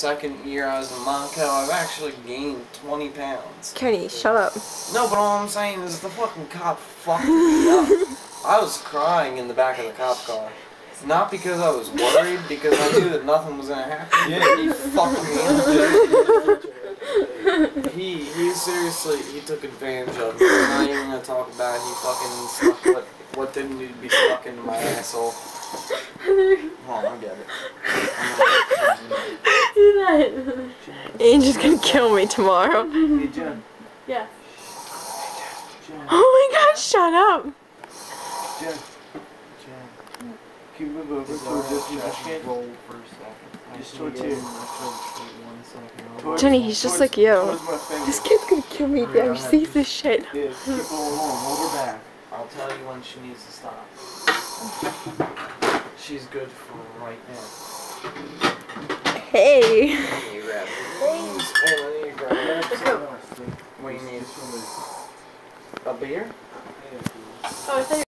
second year I was in Monaco, I've actually gained 20 pounds. Kenny, shut up. No, but all I'm saying is the fucking cop fucked me up. I was crying in the back of the cop car. Not because I was worried, because I knew that nothing was gonna happen. Yeah, he fucked me up. He seriously, he took advantage of me. I'm not even gonna talk about it. He fucking stuck what didn't need to be stuck into my asshole. Hold on, I'll get it. Do that. Angel's gonna kill me tomorrow. Hey, Jen. Yeah. Jen. Oh my god, shut up. Jen. Can you move over towards this trash can? Roll for a second. Just towards here. Jenny, he's just like you. This This kid's gonna kill me if he ever sees this shit. Yeah, keep going on. Hold her back. I'll tell you when she needs to stop. She's good for right now. Hey. You grab it. Hey, let me grab it. What do you need? A beer? Oh, I thought